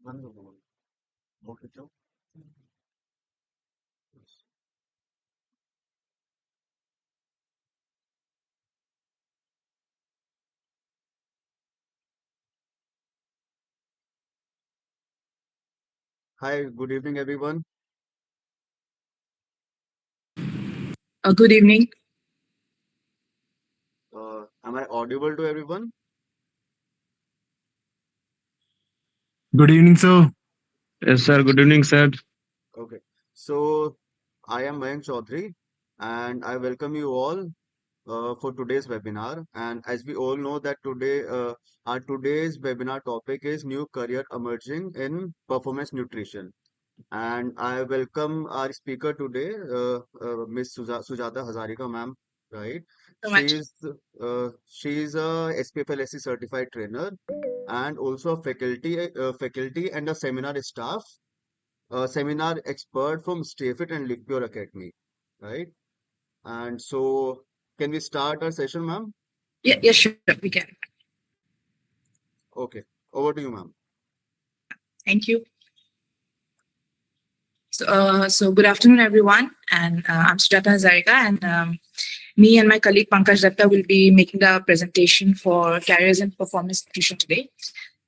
Wonderful. Okay, Joe. Hi, good evening, everyone. Good evening. Am I audible to everyone? Good evening, sir. Yes, sir. Good evening, sir. Okay. So, I am Mayank Chaudhary, and I welcome you all for today's webinar. And as we all know that today, our today's webinar topic is new career emerging in performance nutrition. And I welcome our speaker today, Miss Sujata Hazarika, ma'am. Right? So much. She's a SPFLSC certified trainer and also a faculty and a seminar staff, seminar expert from Stayfit and Liqueur Academy, right? And so, can we start our session, ma'am? Yeah, sure, we can. Okay, over to you, ma'am. Thank you. So good afternoon, everyone. And I'm Sujata Hazarika, and me and my colleague Pankaj Datta will be making the presentation for Careers in Performance Nutrition today.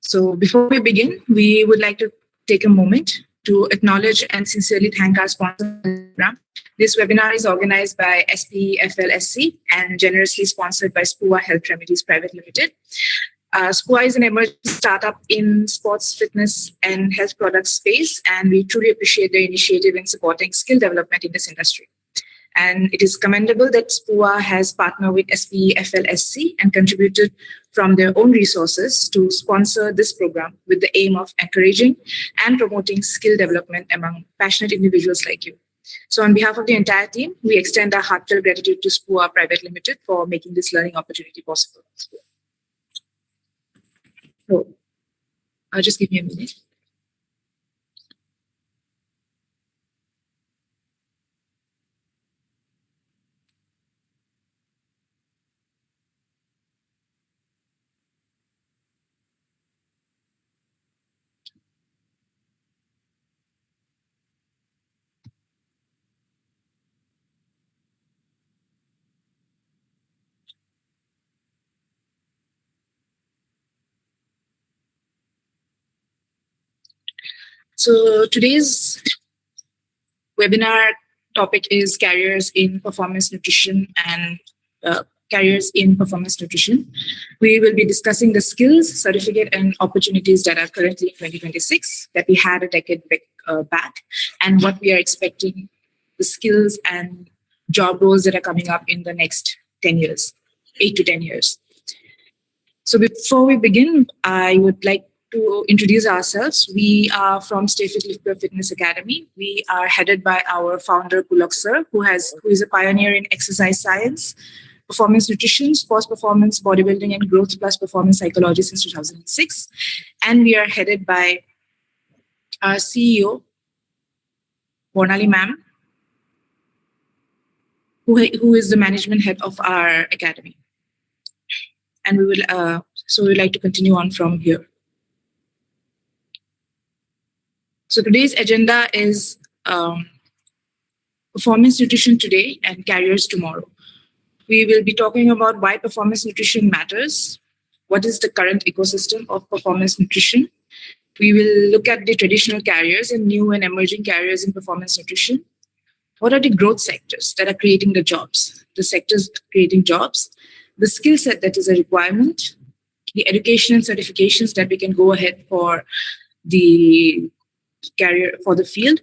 So before we begin, we would like to take a moment to acknowledge and sincerely thank our sponsor program. This webinar is organized by SPFLSC and generously sponsored by SPUA Health Remedies Private Limited. SPUA is an emerging startup in sports, fitness, and health product space, and we truly appreciate their initiative in supporting skill development in this industry. And it is commendable that SPUA has partnered with SPFLSC and contributed from their own resources to sponsor this program with the aim of encouraging and promoting skill development among passionate individuals like you. So on behalf of the entire team, we extend our heartfelt gratitude to SPUA Private Limited for making this learning opportunity possible. So just give me a minute. So today's webinar topic is careers in performance nutrition and careers in performance nutrition. We will be discussing the skills, certificate, and opportunities that are currently in 2026 that we had a decade back, and what we are expecting the skills and job roles that are coming up in the next 10 years, 8 to 10 years. So before we begin, I would like to introduce ourselves. We are from Stayfit Liqueur Fitness Academy. We are headed by our founder, Pulak sir, who is a pioneer in exercise science, performance nutrition, sports performance, bodybuilding, and growth plus performance psychology since 2006. And we are headed by our CEO, Bornali ma'am, who is the management head of our academy. And we will, so we'd like to continue on from here. So today's agenda is performance nutrition today and careers tomorrow. We will be talking about why performance nutrition matters, what is the current ecosystem of performance nutrition. We will look at the traditional carriers and new and emerging carriers in performance nutrition. What are the growth sectors that are creating the jobs, the sectors creating jobs, the skill set that is a requirement, the education and certifications that we can go ahead for the career for the field,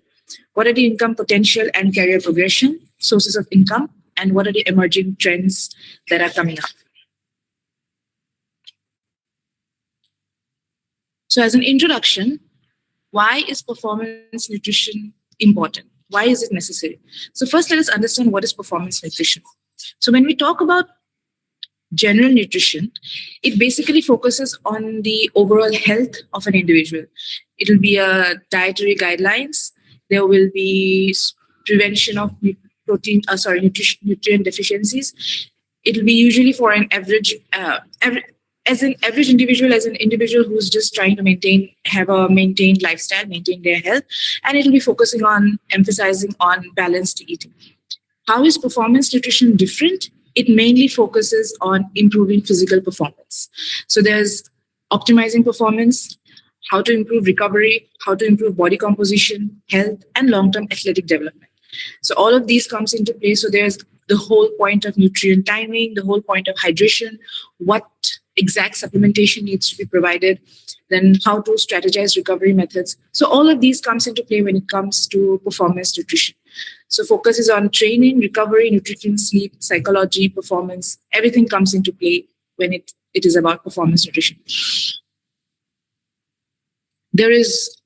what are the income potential and career progression, sources of income, and what are the emerging trends that are coming up. So as an introduction, why is performance nutrition important? Why is it necessary? So first, let us understand what is performance nutrition. So when we talk about general nutrition, it basically focuses on the overall health of an individual. It will be a dietary guidelines. There will be prevention of nutrient deficiencies. It will be usually for an average as an average individual, as an individual who's just trying to have a maintained lifestyle, maintain their health, and it'll be focusing on emphasizing on balanced eating. How is performance nutrition different? It mainly focuses on improving physical performance. So there's optimizing performance, how to improve recovery, how to improve body composition, health, and long-term athletic development. So all of these comes into play. So there's the whole point of nutrient timing, the whole point of hydration, what exact supplementation needs to be provided, then how to strategize recovery methods. So all of these comes into play when it comes to performance nutrition. So focus is on training, recovery, nutrition, sleep, psychology, performance. Everything comes into play when it is about performance nutrition. There is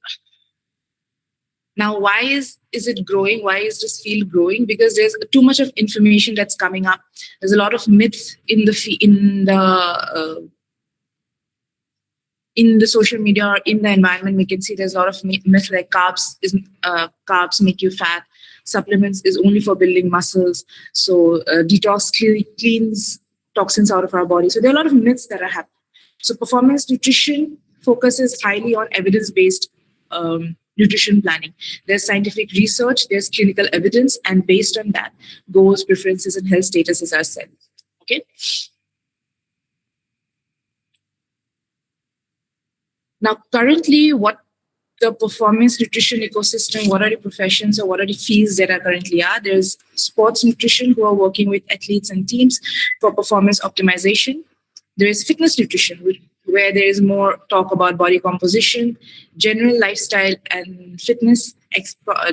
now, why is it growing? Why is this field growing? Because there's too much of information that's coming up. There's a lot of myths in the social media or in the environment. We can see there's a lot of myths like carbs make you fat. Supplements is only for building muscles. So detox cleans toxins out of our body. So there are a lot of myths that are happening. So performance nutrition focuses highly on evidence-based nutrition planning. There's scientific research, there's clinical evidence, and based on that, goals, preferences, and health statuses are set. Okay. Now, currently, what the performance nutrition ecosystem, what are the professions or what are the fields that are currently are? There's sports nutrition who are working with athletes and teams for performance optimization. There is fitness nutrition, where there is more talk about body composition, general lifestyle and fitness,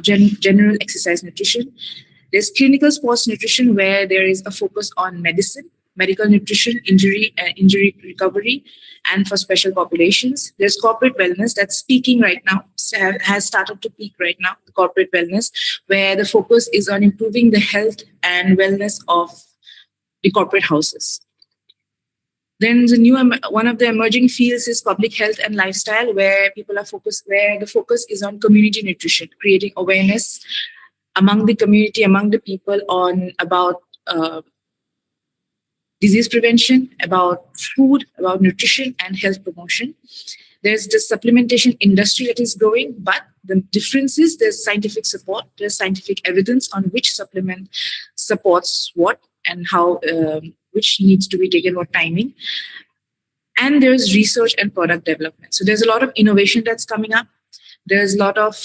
general exercise nutrition. There's clinical sports nutrition, where there is a focus on medicine, medical nutrition, injury recovery, and for special populations. There's corporate wellness that's peaking right now, has started to peak right now, the corporate wellness, where the focus is on improving the health and wellness of the corporate houses. Then one of the emerging fields is public health and lifestyle, where the focus is on community nutrition, creating awareness among the community, among the people about disease prevention, about food, about nutrition and health promotion. There's the supplementation industry that is growing, but the difference is there's scientific support, there's scientific evidence on which supplement supports what and how, which needs to be taken, what timing. And there's research and product development. So there's a lot of innovation that's coming up. There's a lot of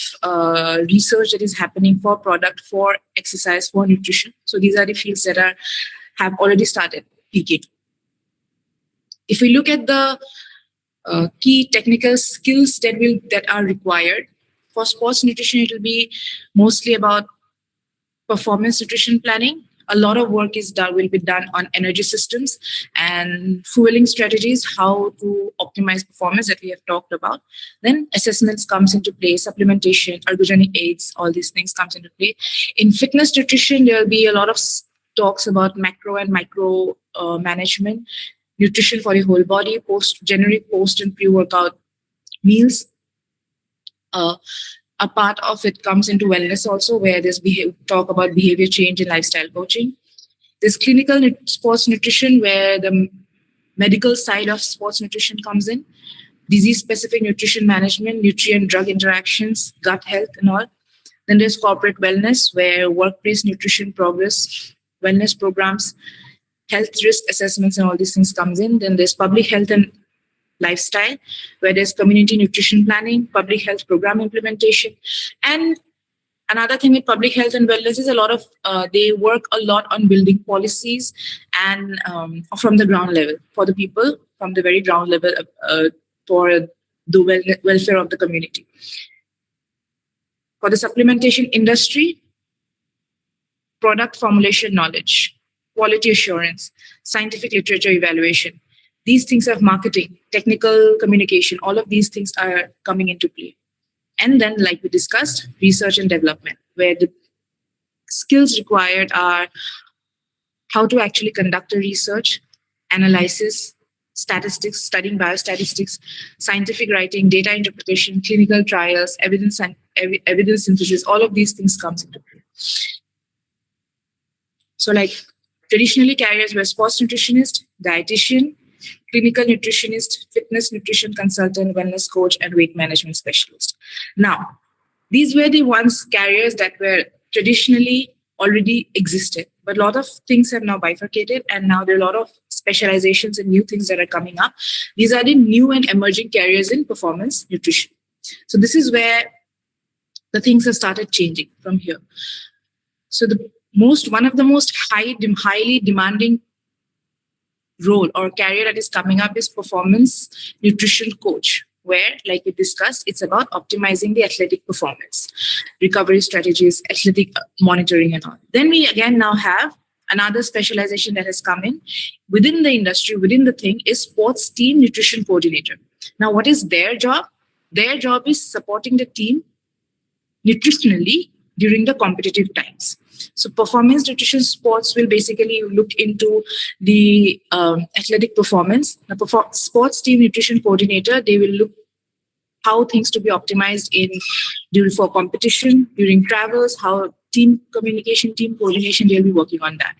research that is happening for product, for exercise, for nutrition. So these are the fields that have already started peaking. If we look at the key technical skills that are required for sports nutrition, it will be mostly about performance nutrition planning. A lot of work will be done on energy systems and fueling strategies, how to optimize performance that we have talked about. Then assessments comes into play, supplementation, ergogenic aids, all these things comes into play. In fitness nutrition, there will be a lot of talks about macro and micro management, nutrition for the whole body, generic post and pre-workout meals. A part of it comes into wellness also, where there's talk about behavior change and lifestyle coaching. There's clinical sports nutrition, where the medical side of sports nutrition comes in. Disease-specific nutrition management, nutrient-drug interactions, gut health and all. Then there's corporate wellness, where workplace nutrition progress, wellness programs, health risk assessments and all these things comes in. Then there's public health and lifestyle, where there's community nutrition planning, public health program implementation. And another thing with public health and wellness is they work a lot on building policies and from the ground level for the people, from the very ground level for the welfare of the community. For the supplementation industry, product formulation knowledge, quality assurance, scientific literature evaluation. These things are marketing, technical communication, all of these things are coming into play. And then, like we discussed, research and development, where the skills required are how to actually conduct a research, analysis, statistics, studying biostatistics, scientific writing, data interpretation, clinical trials, evidence synthesis, all of these things comes into play. So like traditionally carriers were sports nutritionist, dietitian, clinical nutritionist, fitness nutrition consultant, wellness coach, and weight management specialist. Now, these were the ones careers that were traditionally already existed, but a lot of things have now bifurcated, and now there are a lot of specializations and new things that are coming up. These are the new and emerging careers in performance nutrition. So this is where the things have started changing from here. So one of the most highly demanding role or career that is coming up is performance nutrition coach, where, like we discussed, it's about optimizing the athletic performance, recovery strategies, athletic monitoring, and all. Then we again now have another specialization that has come in within the industry, within the thing, is sports team nutrition coordinator. Now, what is their job? Their job is supporting the team nutritionally during the competitive times. So performance nutrition sports will basically look into the athletic performance. The sports team nutrition coordinator, they will look how things to be optimized for competition, during travels, how team communication, team coordination, they'll be working on that.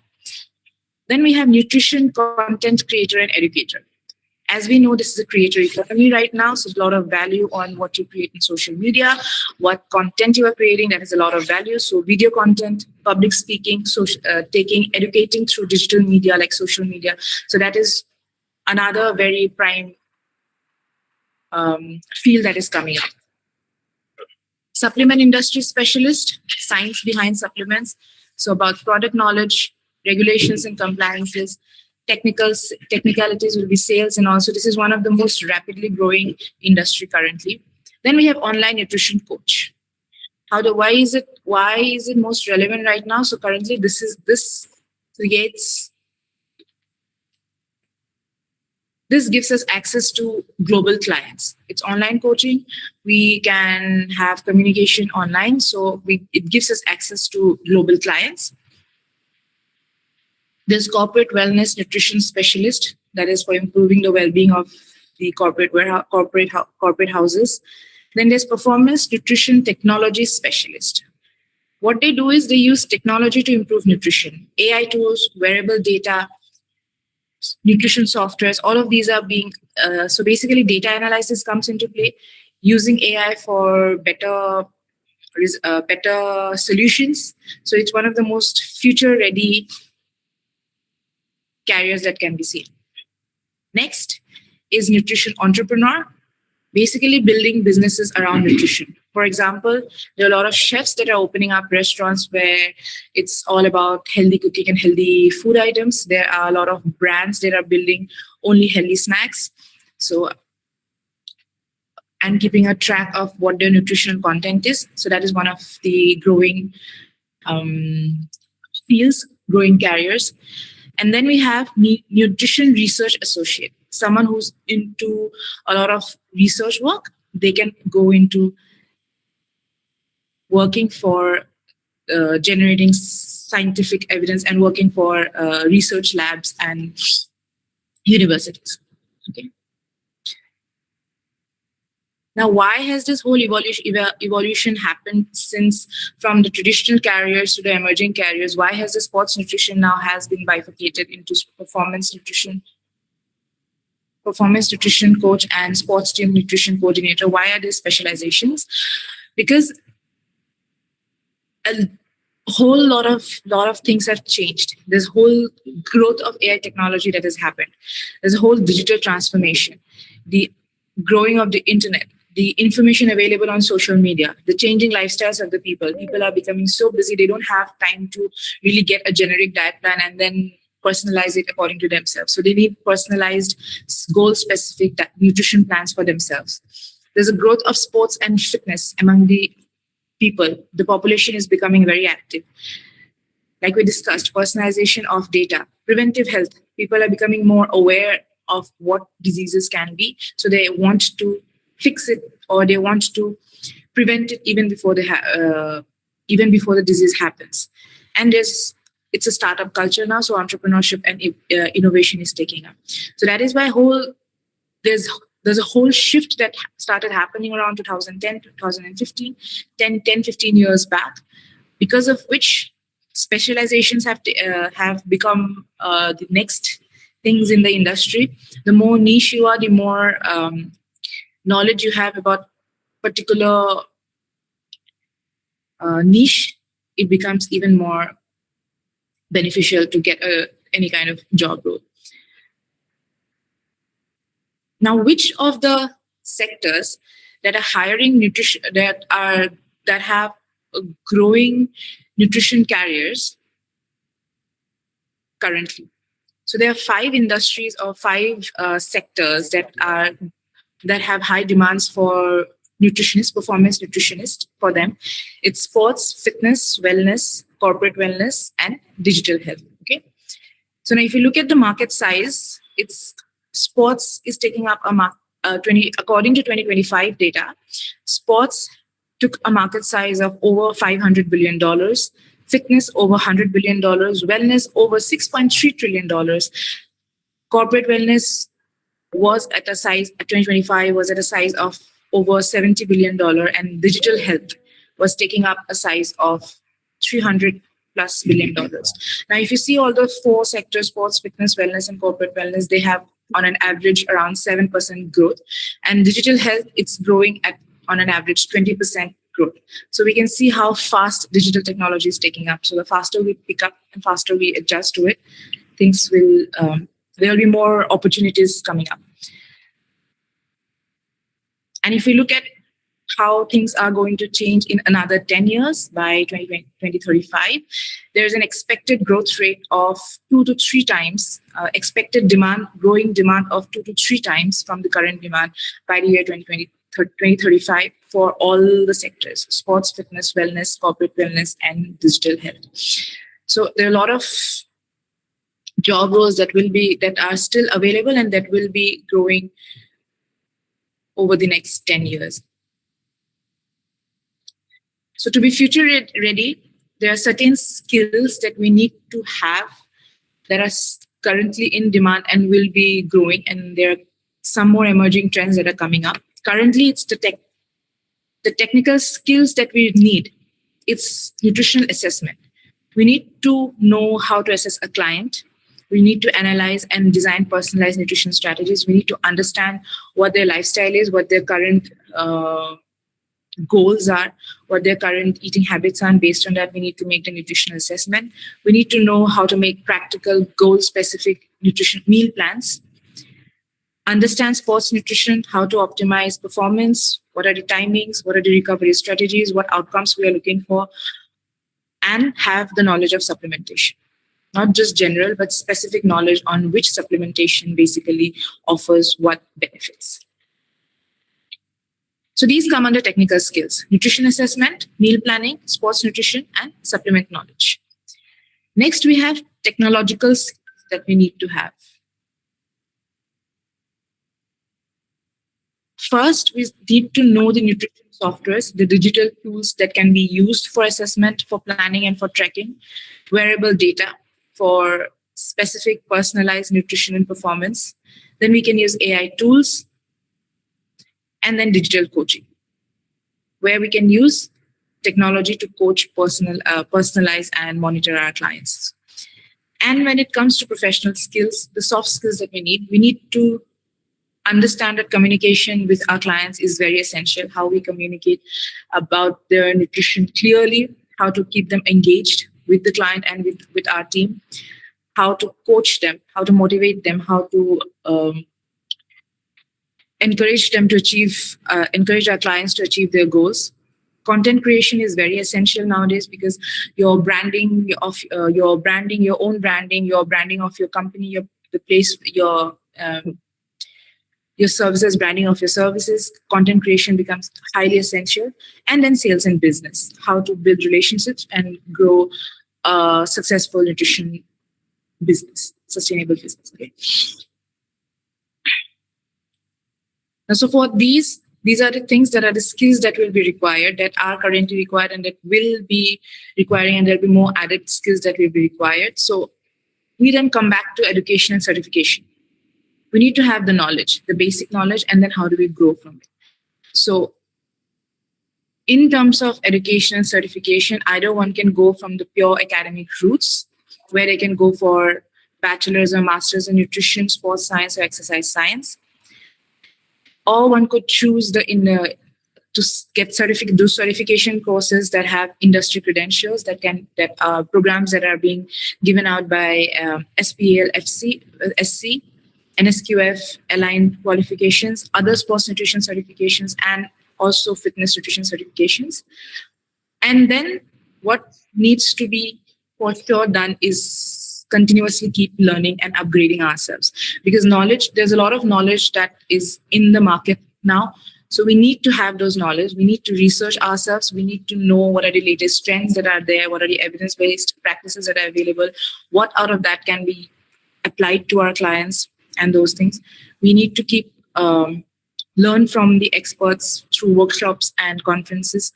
Then we have nutrition content creator and educator. As we know, this is a creator economy right now, so there's a lot of value on what you create in social media, what content you are creating, that has a lot of value. So video content, public speaking, educating through digital media like social media. So that is another very prime field that is coming up. Supplement industry specialist, science behind supplements. So about product knowledge, regulations and compliances, technicalities will be sales, and also this is one of the most rapidly growing industry currently. Then we have online nutrition coach. Why is it most relevant right now? So currently this gives us access to global clients. It's online coaching. We can have communication online, so it gives us access to global clients. There's corporate wellness nutrition specialist, that is for improving the well-being of the corporate houses. Then there's performance nutrition technology specialist. What they do is they use technology to improve nutrition, AI tools, wearable data, nutrition softwares. All of these are being so basically data analysis comes into play, using AI for better solutions. So it's one of the most future-ready careers that can be seen. Next is nutrition entrepreneur, basically building businesses around nutrition. For example, there are a lot of chefs that are opening up restaurants where it's all about healthy cooking and healthy food items. There are a lot of brands that are building only healthy snacks. So, and keeping a track of what their nutritional content is. So that is one of the growing fields, growing careers. And then we have nutrition research associate, someone who's into a lot of research work. They can go into working for generating scientific evidence and working for research labs and universities. Okay. Now, why has this whole evolution happened from the traditional carriers to the emerging carriers? Why has the sports nutrition now has been bifurcated into performance nutrition coach and sports team nutrition coordinator? Why are there specializations? Because a whole lot of things have changed. There's whole growth of AI technology that has happened. There's a whole digital transformation, the growing of the internet, the information available on social media, the changing lifestyles of the people. People are becoming so busy, they don't have time to really get a generic diet plan and then personalize it according to themselves. So they need personalized, goal-specific nutrition plans for themselves. There's a growth of sports and fitness among the people. The population is becoming very active. Like we discussed, personalization of data, preventive health. People are becoming more aware of what diseases can be. So they want to fix it, or they want to prevent it even before the disease happens. And it's a startup culture now, so entrepreneurship and innovation is taking up. So that is why there's a whole shift that started happening around 2010, 2015, 15 years back, because of which specializations have become the next things in the industry. The more niche you are, the more knowledge you have about particular niche, it becomes even more beneficial to get any kind of job role. Now, which of the sectors that are hiring nutrition that have growing nutrition carriers currently? So there are 5 industries or 5 sectors that have high demands for nutritionists, performance nutritionists for them. It's sports, fitness, wellness, corporate wellness, and digital health. Okay. So now if you look at the market size, it's sports is taking up according to 2025 data, sports took a market size of over $500 billion, fitness over $100 billion, wellness over $6.3 trillion. Corporate wellness was at a size, at 2025 was at a size of over $70 billion, and digital health was taking up a size of $300+ billion. Now, if you see all the 4 sectors, sports, fitness, wellness, and corporate wellness, they have on an average around 7% growth. And digital health, it's growing at on an average 20% growth. So we can see how fast digital technology is taking up. So the faster we pick up and faster we adjust to it, things will, there will be more opportunities coming up. And if we look at how things are going to change in another 10 years by 2035, there's an expected growth rate of 2 to 3 times, growing demand of 2 to 3 times from the current demand by the year 2035 for all the sectors: sports, fitness, wellness, corporate wellness, and digital health. So there are a lot of job roles that are still available and that will be growing over the next 10 years. So to be future ready, there are certain skills that we need to have that are currently in demand and will be growing, and there are some more emerging trends that are coming up. Currently, it's the technical skills that we need. It's nutritional assessment. We need to know how to assess a client. We need to analyze and design personalized nutrition strategies. We need to understand what their lifestyle is, what their current goals are, what their current eating habits are, and based on that, we need to make the nutritional assessment. We need to know how to make practical, goal-specific nutrition meal plans, understand sports nutrition, how to optimize performance, what are the timings, what are the recovery strategies, what outcomes we are looking for, and have the knowledge of supplementation. Not just general, but specific knowledge on which supplementation basically offers what benefits. So these come under technical skills: nutrition assessment, meal planning, sports nutrition, and supplement knowledge. Next, we have technological skills that we need to have. First, we need to know the nutrition softwares, the digital tools that can be used for assessment, for planning, and for tracking, wearable data for specific personalized nutrition and performance. Then we can use AI tools, and then digital coaching, where we can use technology to coach, personalize, and monitor our clients. And when it comes to professional skills, the soft skills that we need to understand that communication with our clients is very essential. How we communicate about their nutrition clearly, how to keep them engaged with the client and with our team, how to coach them, how to motivate them, how to encourage them to encourage our clients to achieve their goals. Content creation is very essential nowadays, because your branding of your own branding, your branding of your company, your services, branding of your services, content creation becomes highly essential. And then sales and business, how to build relationships and grow a successful nutrition business, sustainable business. Okay. Now, so for these are the things that are the skills that will be required, that are currently required, and that will be requiring, and there'll be more added skills that will be required. So we then come back to education and certification. We need to have the knowledge, the basic knowledge, and then how do we grow from it? So in terms of education and certification, either one can go from the pure academic routes, where they can go for bachelor's or master's in nutrition, sports science, or exercise science. Or one could choose get those certification courses that have industry credentials that are programs that are being given out by SPL, SC, NSQF, aligned qualifications, other sports nutrition certifications, and also fitness nutrition certifications. And then what needs to be for sure done is continuously keep learning and upgrading ourselves, because there's a lot of knowledge that is in the market now. So we need to have those knowledge. We need to research ourselves. We need to know what are the latest trends that are there, what are the evidence-based practices that are available, what out of that can be applied to our clients, and those things. We need to keep learn from the experts through workshops and conferences,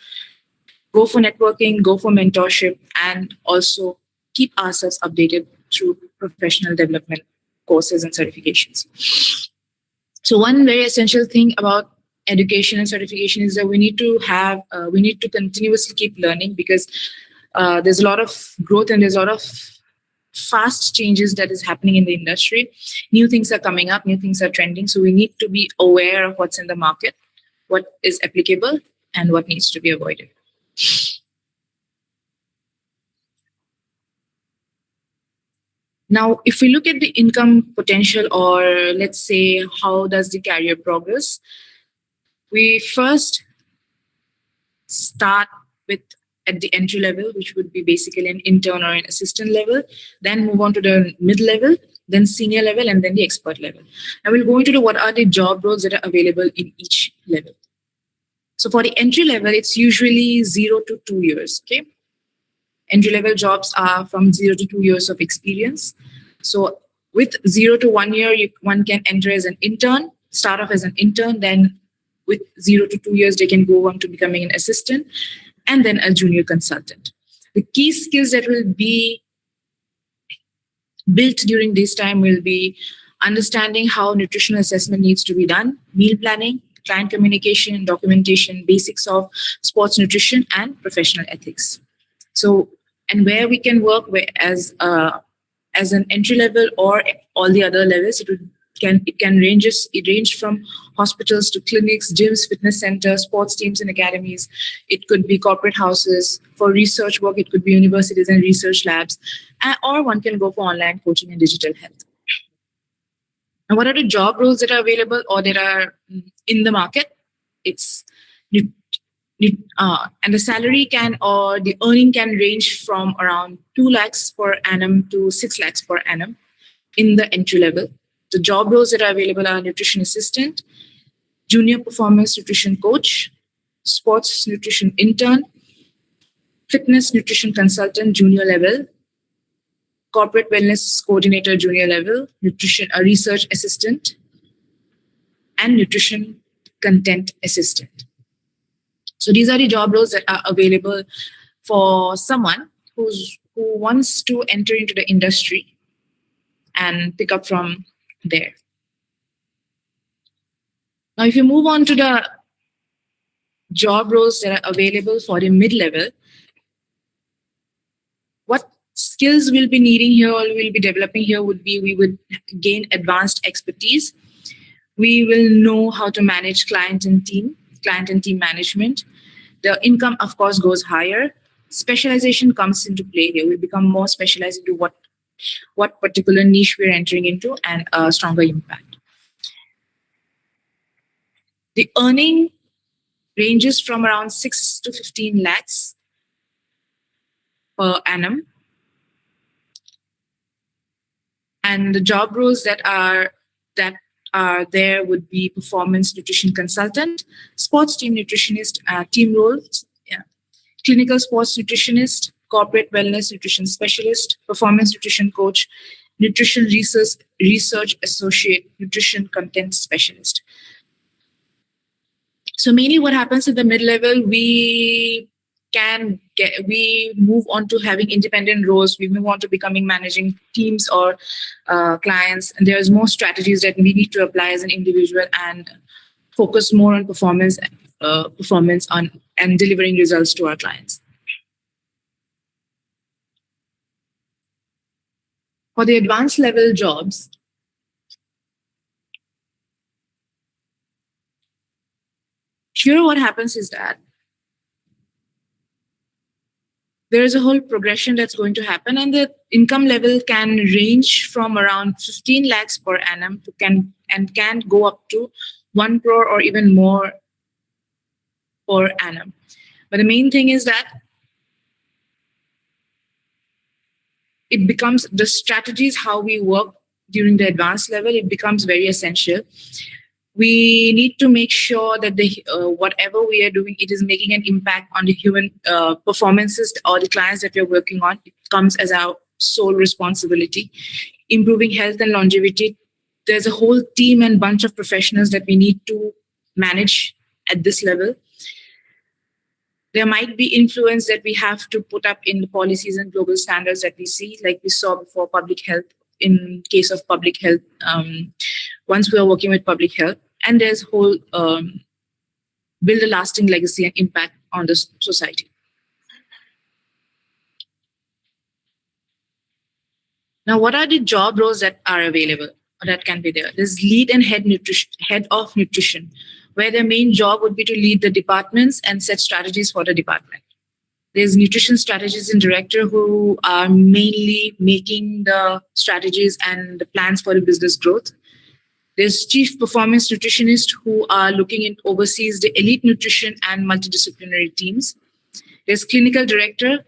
go for networking, go for mentorship, and also keep ourselves updated through professional development courses and certifications. So one very essential thing about education and certification is that we need to continuously keep learning, because there's a lot of growth and there's a lot of fast changes that is happening in the industry. New things are coming up, new things are trending. So we need to be aware of what's in the market, what is applicable, and what needs to be avoided. Now, if we look at the income potential, or let's say, how does the career progress? We first start with at the entry level, which would be basically an intern or an assistant level, then move on to the mid level, then senior level, and then the expert level. Now we'll go into what are the job roles that are available in each level. So for the entry level, it's usually 0 to 2 years. Okay, entry level jobs are from 0 to 2 years of experience. So with 0 to 1 year, one can enter as an intern, start off as an intern, then with 0 to 2 years, they can go on to becoming an assistant, and then a junior consultant. The key skills that will be built during this time will be understanding how nutritional assessment needs to be done, meal planning, client communication, documentation, basics of sports nutrition, and professional ethics. So, and where we can work as an entry level or all the other levels, it can range from hospitals to clinics, gyms, fitness centers, sports teams and academies. It could be corporate houses. For research work, it could be universities and research labs, or one can go for online coaching and digital health. And what are the job roles that are available or that are in the market? It's and the salary or the earning can range from around 2 lakhs per annum to 6 lakhs per annum in the entry level. The job roles that are available are nutrition assistant, junior performance nutrition coach, sports nutrition intern, fitness nutrition consultant junior level, corporate wellness coordinator junior level, nutrition research assistant, and nutrition content assistant. So these are the job roles that are available for someone who wants to enter into the industry and pick up from there. Now, if you move on to the job roles that are available for the mid-level, what skills we'll be needing here or we'll be developing here would be, we would gain advanced expertise. We will know how to manage client and team management. The income, of course, goes higher. Specialization comes into play here. We become more specialized into what particular niche we're entering into, and a stronger impact. The earning ranges from around 6 to 15 lakhs per annum. And the job roles that are there would be performance nutrition consultant, sports team nutritionist, team roles, clinical sports nutritionist, corporate wellness nutrition specialist, performance nutrition coach, nutrition research associate, nutrition content specialist. So mainly what happens at the mid-level, we move on to having independent roles. We move on to becoming managing teams or clients. And there's more strategies that we need to apply as an individual and focus more on performance and delivering results to our clients. For the advanced level jobs, here what happens is that there is a whole progression that's going to happen, and the income level can range from around 15 lakhs per annum to can go up to 1 crore or even more per annum. But the main thing is that it becomes the strategies how we work during the advanced level, it becomes very essential. We need to make sure that the whatever we are doing, it is making an impact on the human performances or the clients that we are working on. It comes as our sole responsibility. Improving health and longevity, there's a whole team and bunch of professionals that we need to manage at this level. There might be influence that we have to put up in the policies and global standards that we see, like we saw before public health. In case of public health, once we are working with public health, and there's whole build a lasting legacy and impact on the society. Now, what are the job roles that are available or that can be there? There's lead and head of nutrition, where their main job would be to lead the departments and set strategies for the department. There's nutrition strategists and director who are mainly making the strategies and the plans for the business growth. There's chief performance nutritionist who are looking at oversees the elite nutrition and multidisciplinary teams. There's clinical director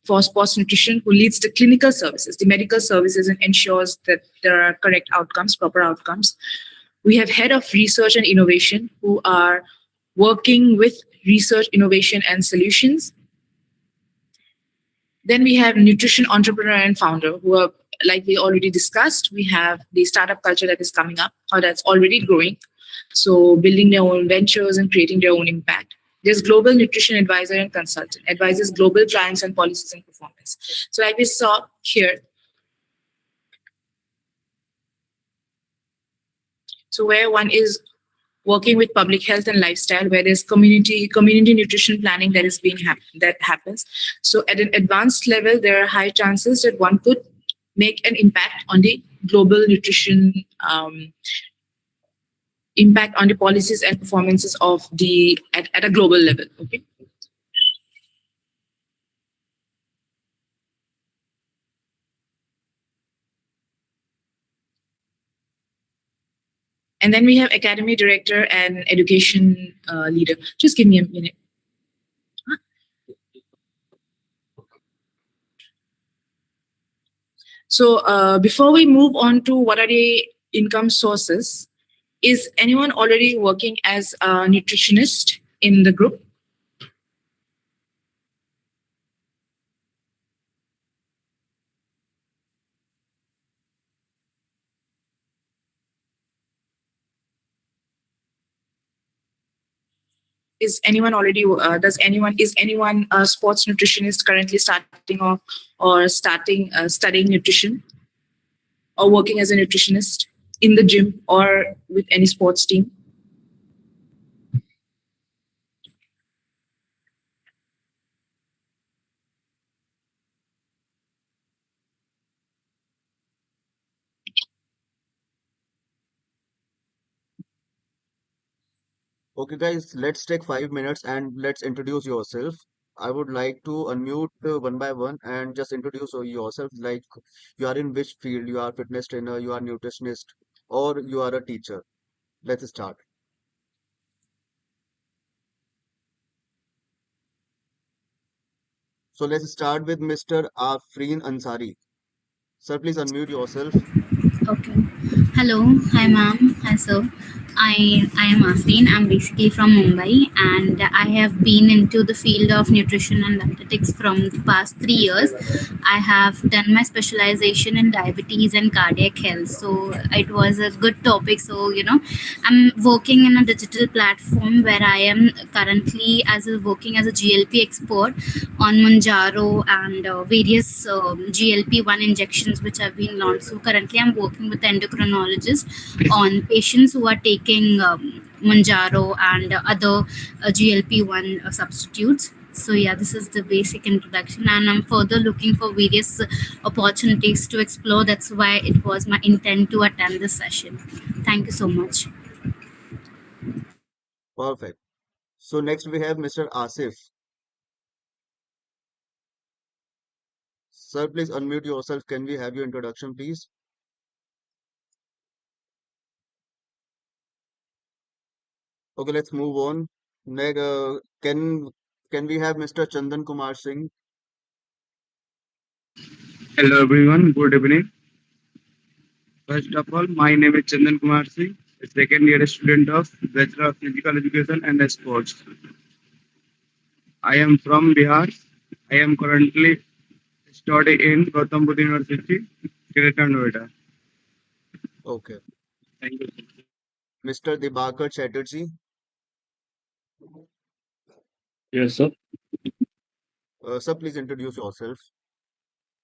for sports nutrition who leads the clinical services, the medical services, and ensures that there are correct outcomes, proper outcomes. We have head of research and innovation who are working with research, innovation, and solutions. Then we have nutrition entrepreneur and founder who are, like we already discussed, we have the startup culture that is coming up or that's already growing. So building their own ventures and creating their own impact. There's global nutrition advisor and consultant, advises global clients on policies and performance. So like we saw here, so where one is working with public health and lifestyle, where there's community nutrition planning that is that happens. So at an advanced level, there are high chances that one could make an impact on the global nutrition, impact on the policies and performances of the at a global level. Okay. And then we have academy director and education leader. Just give me a minute. So before we move on to what are the income sources, is anyone already working as a nutritionist in the group? Is anyone a sports nutritionist currently starting off or studying nutrition or working as a nutritionist in the gym or with any sports team? Okay, guys, let's take 5 minutes and let's introduce yourself. I would like to unmute one by one and just introduce yourself. Like, you are in which field? You are fitness trainer, you are nutritionist, or you are a teacher. Let's start. So let's start with Mr. Afreen Ansari. Sir, please unmute yourself. Okay. Hello. Hi, ma'am. Hi, sir. I am Afreen. I'm basically from Mumbai, and I have been into the field of nutrition and athletics from the past 3 years. I have done my specialization in diabetes and cardiac health, so it was a good topic. So I'm working in a digital platform where I am currently working as a GLP expert on Mounjaro and various GLP-1 injections which have been launched. So currently I'm working with endocrinologists on patients who are taking Mounjaro and other GLP-1 substitutes. So yeah, this is the basic introduction, and I'm further looking for various opportunities to explore. That's why it was my intent to attend this session. Thank you so much. Perfect. So next we have Mr. Asif. Sir, please unmute yourself. Can we have your introduction, please? Okay, let's move on. Next, can we have Mr. Chandan Kumar Singh? Hello everyone, good evening. First of all, my name is Chandan Kumar Singh, a second year student of Bachelor of Physical Education and Sports. I am from Bihar. I am currently studying in Gautam Buddha University, Greater Noida. Okay. Thank you. Mr. Dibakar Chatterjee. Yes, sir. Sir, please introduce yourself.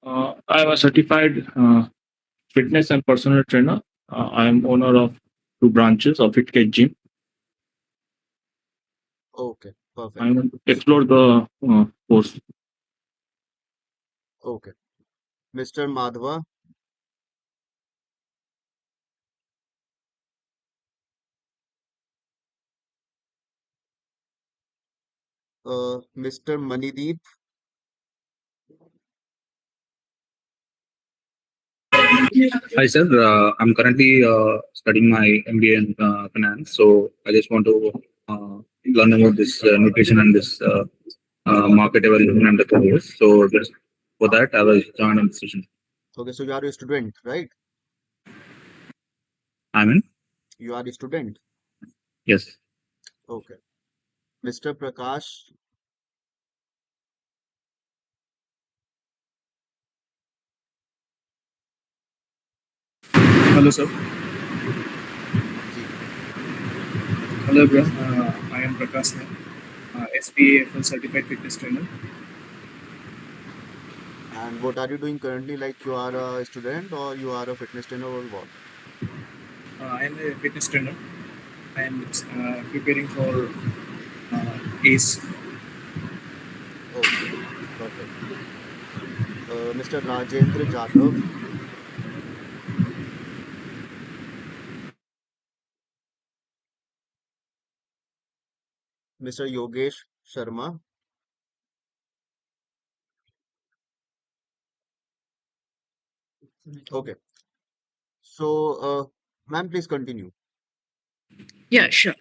I am a certified fitness and personal trainer. I am owner of 2 branches of FitCat Gym. Okay, perfect. I want to explore the course. Okay. Mr. Madhva. Mr. Manideep. Hi, sir. I'm currently studying my MBA in finance. So I just want to learn about this nutrition and this market evaluation and the careers. So just for that, I was joined in this session. Okay, so you are a student, right? I mean, You are a student. yes. Okay. Mr. Prakash. Hello, sir. Ji. Hello, everyone. I am Prakash Nair, SPAFL Certified Fitness Trainer. And what are you doing currently? Like you are a student or you are a fitness trainer or what? I am a fitness trainer. I am preparing for ACE. Okay, perfect. Mr. Rajendra Jadhav. Mr. Yogesh Sharma. Okay. So, ma'am, please continue. Yeah, sure.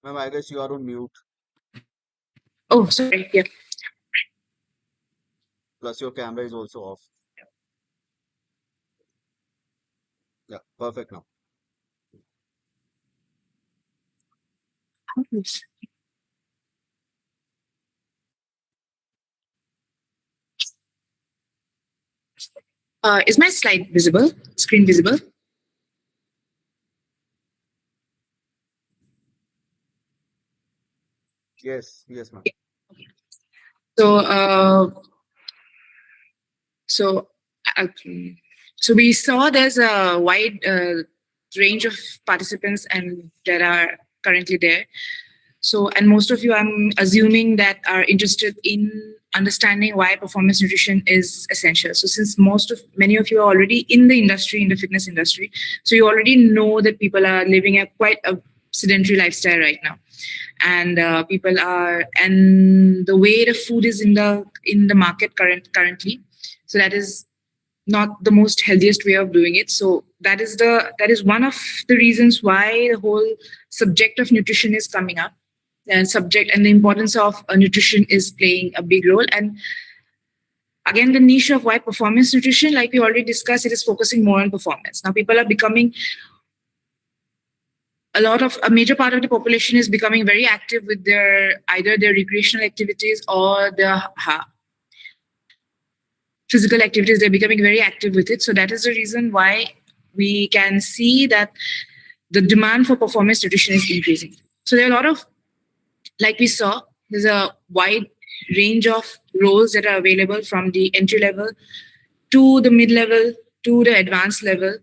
Ma'am, I guess you are on mute. Oh, sorry. Yeah. Plus your camera is also off. Yeah, perfect now. Is my slide visible? Screen visible? Yes, yes, ma'am. So, so, so we saw there's a wide range of participants and that are currently there. So, and most of you, I'm assuming that are interested in understanding why performance nutrition is essential. So, since many of you are already in the industry, in the fitness industry, so you already know that people are living quite a sedentary lifestyle right now, and and the way the food is in the market currently, so that is not the most healthiest way of doing it. So that is one of the reasons why the whole subject of nutrition is coming up, and the importance of nutrition is playing a big role. And Again, the niche of why performance nutrition, like we already discussed, it is focusing more on performance. Now people are becoming, a major part of the population is becoming very active with either their recreational activities or their physical activities. They're becoming very active with it. So that is the reason why we can see that the demand for performance nutrition is increasing. So there are a lot of, like we saw, there's a wide range of roles that are available from the entry level to the mid level to the advanced level.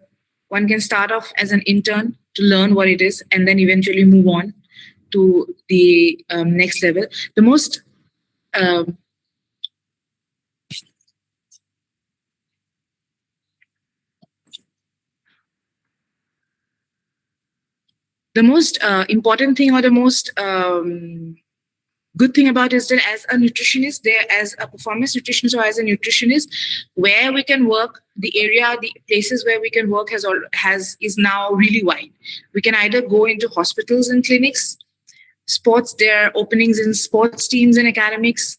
One can start off as an intern to learn what it is and then eventually move on to the next level. The most important thing, or the most good thing about it is that as a nutritionist, as a performance nutritionist or as a nutritionist, where we can work, the places where we can work is now really wide. We can either go into hospitals and clinics, sports. There are openings in sports teams and academies.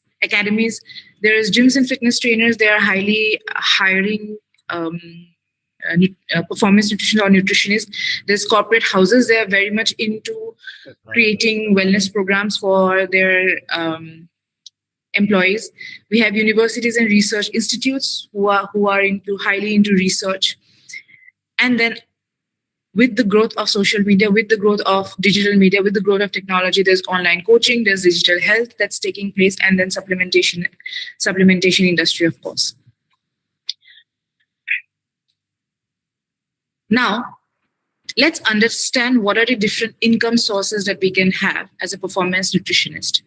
There is gyms and fitness trainers. They are highly hiring performance nutrition or nutritionists. There's corporate houses. They are very much into creating wellness programs for their employees. We have universities and research institutes who are highly into research. And then with the growth of social media, with the growth of digital media, with the growth of technology, there's online coaching, there's digital health that's taking place, and then supplementation industry, of course. Now, let's understand what are the different income sources that we can have as a performance nutritionist.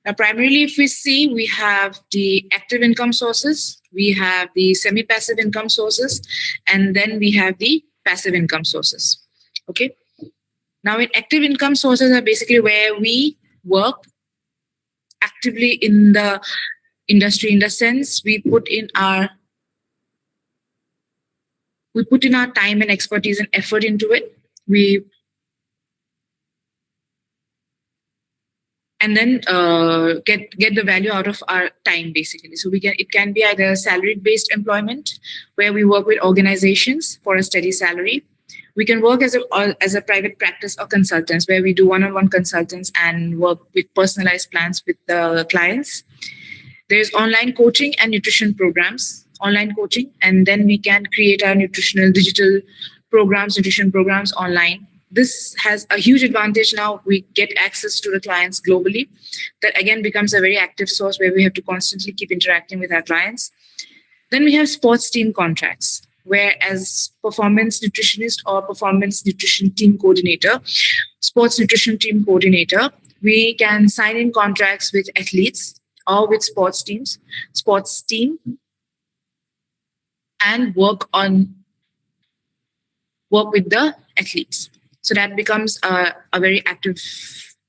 Now, primarily, if we see, we have the active income sources, we have the semi-passive income sources, and then we have the passive income sources. Okay. Now, in active income sources are basically where we work actively in the industry, in the sense we put in our time and expertise and effort into it. And then get the value out of our time, basically. So it can be either salaried based employment, where we work with organizations for a steady salary. We can work as a private practice or consultants, where we do one-on-one consultants and work with personalized plans with the clients. There's online coaching and nutrition programs. Online coaching, and then we can create our nutrition programs online. This has a huge advantage now. We get access to the clients globally. That again becomes a very active source where we have to constantly keep interacting with our clients. Then we have sports team contracts, where as performance nutritionist or performance nutrition team coordinator, sports nutrition team coordinator, we can sign in contracts with athletes or with sports team, and work with the athletes. So that becomes a very active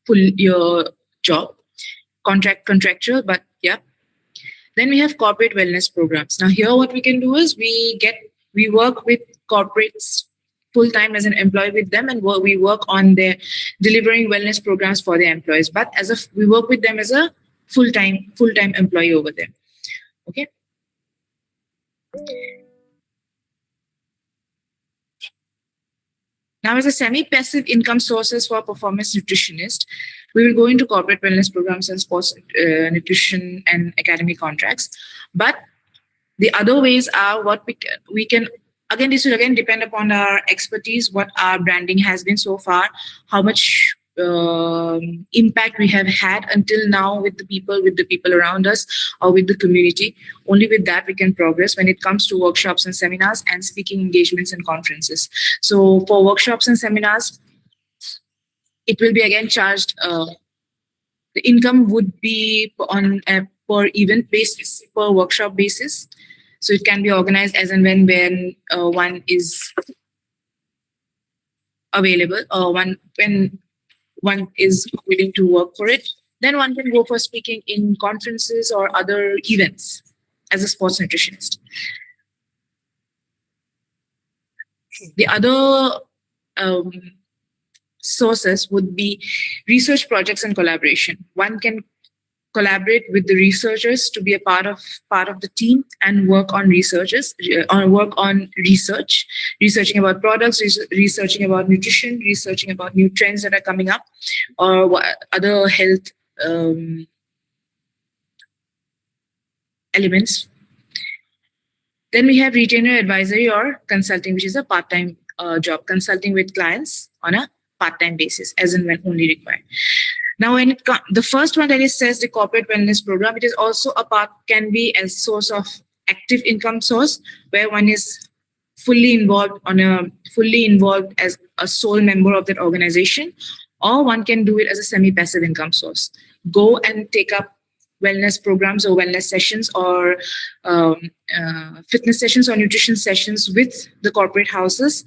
full year job, contractual, but yeah. Then we have corporate wellness programs. Now here what we can do is we work with corporates full-time as an employee with them, and we work on their delivering wellness programs for their employees. But we work with them as a full-time employee over there. Okay. Now, as a semi-passive income sources for performance nutritionist, we will go into corporate wellness programs and sports nutrition and academy contracts. But the other ways are what we can again, this will again depend upon our expertise, what our branding has been so far, how much impact we have had until now with the people around us or with the community. Only with that we can progress when it comes to workshops and seminars and speaking engagements and conferences. So for workshops and seminars, it will be again charged. The income would be on a per event basis, per workshop basis. So it can be organized as and when one is available, or when one is willing to work for it. Then one can go for speaking in conferences or other events as a sports nutritionist. The other sources would be research projects and collaboration. One can collaborate with the researchers to be a part of the team and work on researching about products, researching about nutrition, researching about new trends that are coming up, or other health elements. Then we have retainer advisory or consulting, which is a part-time job, consulting with clients on a part-time basis, as and when only required. Now, when it the first one that it says the corporate wellness program, it is also can be a source of active income source where one is fully involved as a sole member of that organization, or one can do it as a semi-passive income source. Go and take up wellness programs or wellness sessions or fitness sessions or nutrition sessions with the corporate houses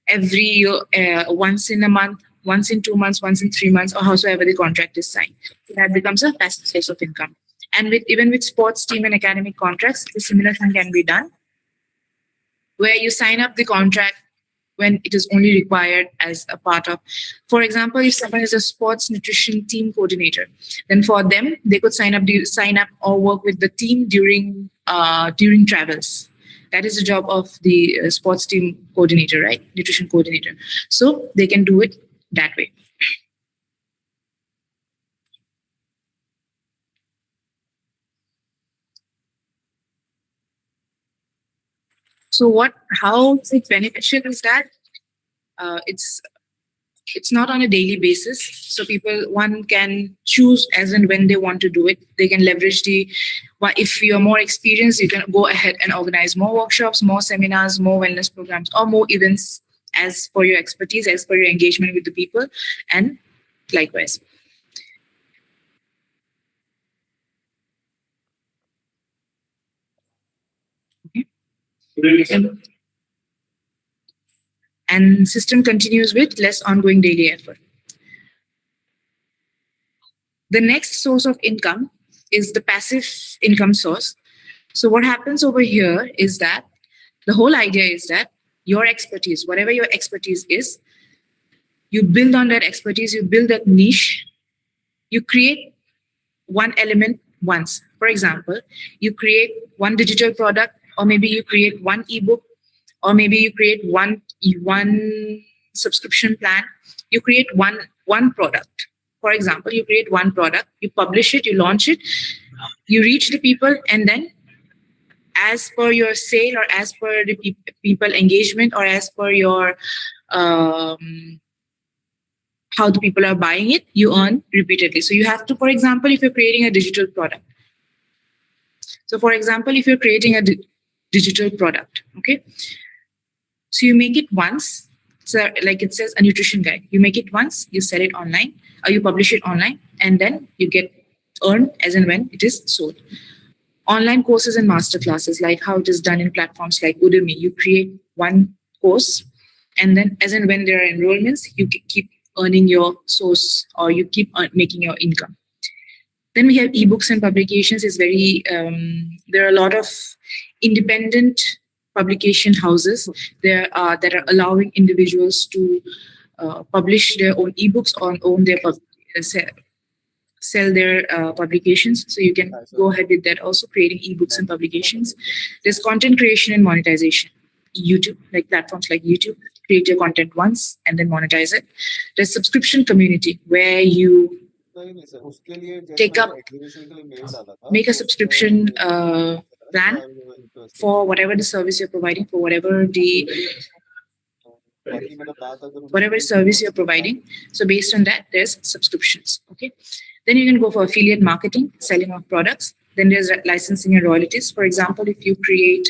every year, once in a month, once in 2 months, once in 3 months, or howsoever the contract is signed. That becomes a passive source of income. And even with sports team and academic contracts, the similar thing can be done, where you sign up the contract when it is only required as a part of, for example, if someone is a sports nutrition team coordinator, then for them, they could sign up or work with the team during travels. That is the job of the sports team coordinator, right? Nutrition coordinator. So they can do it that way. So how it's beneficial is that it's not on a daily basis. So one can choose as and when they want to do it. They can leverage if you're more experienced, you can go ahead and organize more workshops, more seminars, more wellness programs, or more events as per your expertise, as per your engagement with the people, and likewise. Okay. And system continues with less ongoing daily effort. The next source of income is the passive income source. So what happens over here is that the whole idea is that your expertise, whatever your expertise is, you build on that expertise, you build that niche, you create one element once. For example, you create one digital product, or maybe you create one ebook, or maybe you create one subscription plan. You create one product. For example, you create one product, you publish it, you launch it, you reach the people, and then as per your sale or as per the people engagement or as per your how the people are buying it, you earn repeatedly. So you have to, for example, if you're creating a digital product. So for example, if you're creating a digital product, okay, so you make it once. So like it says a nutrition guide, you make it once, you sell it online, or you publish it online, and then you get earned as and when it is sold. Online courses and master classes, like how it is done in platforms like Udemy, you create one course, and then as and when there are enrollments, you keep earning your source, or you keep making your income. Then we have ebooks and publications. Is very there are a lot of independent publication houses there that are allowing individuals to publish their own ebooks or own their sell their publications. So you can go ahead with that also, creating ebooks and publications. There's content creation and monetization. YouTube, like platforms like YouTube, create your content once and then monetize it. There's subscription community where you make a subscription plan for whatever the service you're providing, for whatever service you're providing. So based on that, there's subscriptions. Okay. Then you can go for affiliate marketing, selling of products. Then there's licensing and royalties. For example, if you create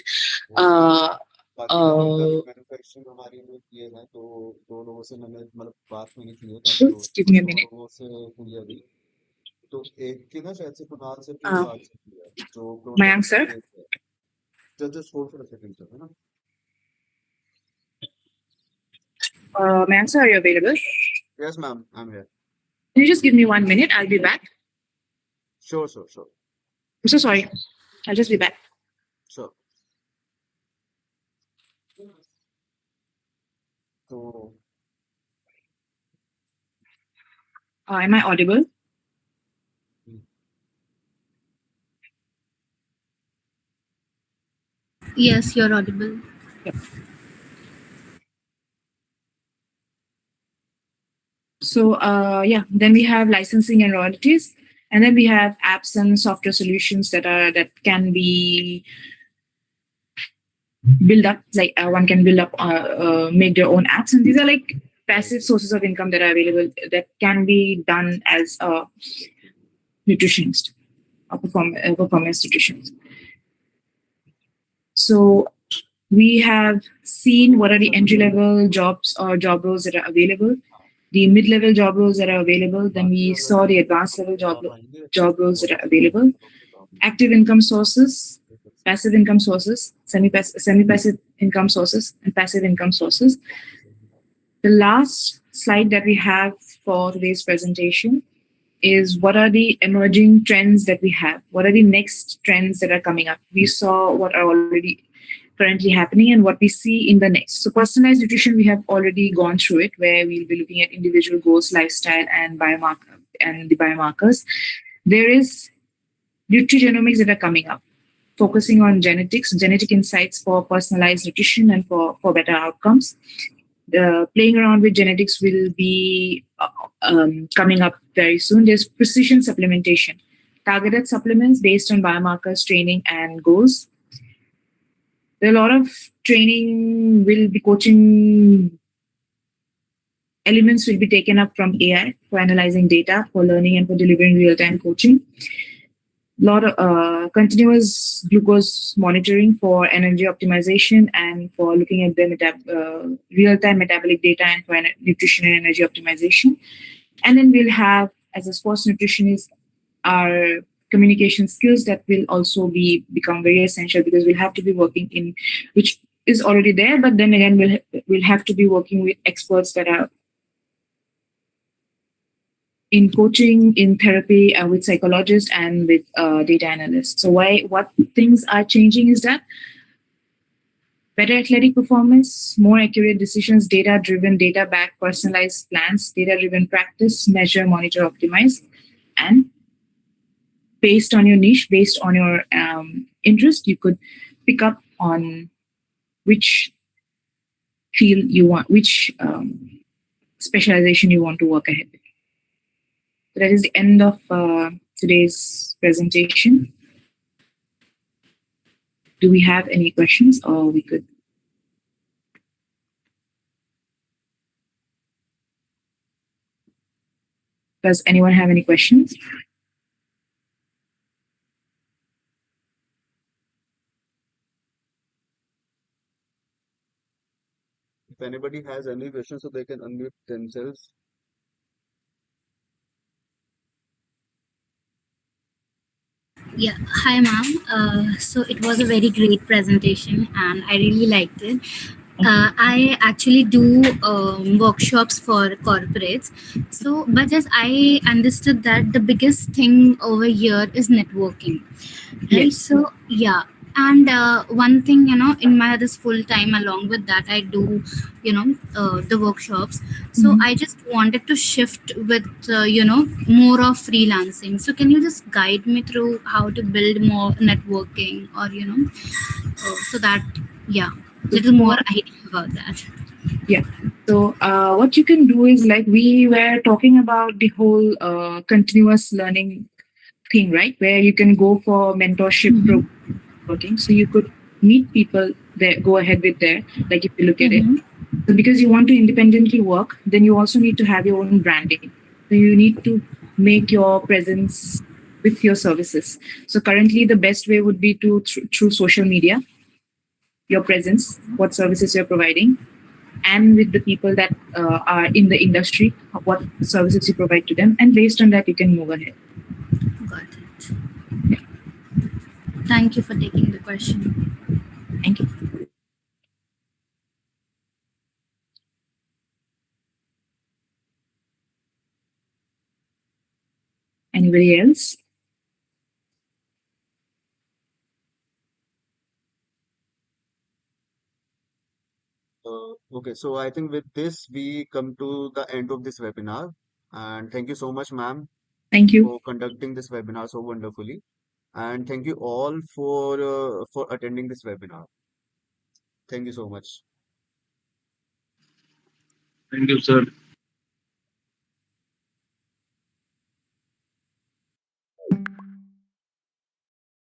give me a minute. Mayank sir? Just hold for a second, sir. Mayank sir, are you available? Yes, ma'am, I'm here. Can you just give me 1 minute? I'll be back. Sure. I'm so sorry. I'll just be back. Sure. So, Am I audible? Yes, you're audible. So yeah, then we have licensing and royalties, and then we have apps and software solutions that can be build up. Like one can build up, make their own apps, and these are like passive sources of income that are available that can be done as a nutritionist or performance nutritionist. So we have seen what are the entry level jobs or job roles that are available, the mid level job roles that are available. Then we saw the advanced level job roles that are available, active income sources, passive income sources, semi-passive income sources, and passive income sources. The last slide that we have for today's presentation is what are the emerging trends that we have? What are the next trends that are coming up? We saw what are already currently happening and what we see in the next. So personalized nutrition, we have already gone through it, where we'll be looking at individual goals, lifestyle, and the biomarkers. There is nutrigenomics that are coming up, focusing on genetics, genetic insights for personalized nutrition and for better outcomes. Playing around with genetics will be coming up very soon. There's precision supplementation, targeted supplements based on biomarkers, training, and goals. There are a lot of training will be coaching elements will be taken up from AI for analyzing data, for learning, and for delivering real-time coaching. Lot of continuous glucose monitoring for energy optimization and for looking at the real-time metabolic data and for nutrition and energy optimization. And then we'll have, as a sports nutritionist, our communication skills that will also become very essential, because we'll have to be working in, which is already there, but then again we'll have to be working with experts that are in coaching, in therapy, with psychologists and with data analysts. So what things are changing is that better athletic performance, more accurate decisions, data-driven, data-backed, personalized plans, data-driven practice, measure, monitor, optimize, and based on your niche, based on your interest, you could pick up on which field you want, which specialization you want to work ahead with. So that is the end of today's presentation. Do we have any questions, or we could? Does anyone have any questions? If anybody has any questions, so they can unmute themselves. Yeah, hi ma'am. So it was a very great presentation and I really liked it. I actually do workshops for corporates. So, but as I understood that the biggest thing over here is networking, right? Yes. So, yeah. And one thing, in my this full time, along with that, I do, the workshops. So Mhm. I just wanted to shift with, more of freelancing. So can you just guide me through how to build more networking or, so that, yeah, little more idea about that. Yeah. So what you can do is, like we were talking about the whole continuous learning thing, right? Where you can go for mentorship working. So you could meet people there, go ahead with there, like if you look at it. So because you want to independently work, then you also need to have your own branding. So you need to make your presence with your services. So currently the best way would be to through social media, your presence, what services you're providing, and with the people that are in the industry, what services you provide to them, and based on that you can move ahead. Got it. Thank you for taking the question. Thank you. Anybody else? Okay, so I think with this we come to the end of this webinar, and thank you so much, ma'am, Thank you. for conducting this webinar so wonderfully. And thank you all for attending this webinar. Thank you so much. Thank you, sir.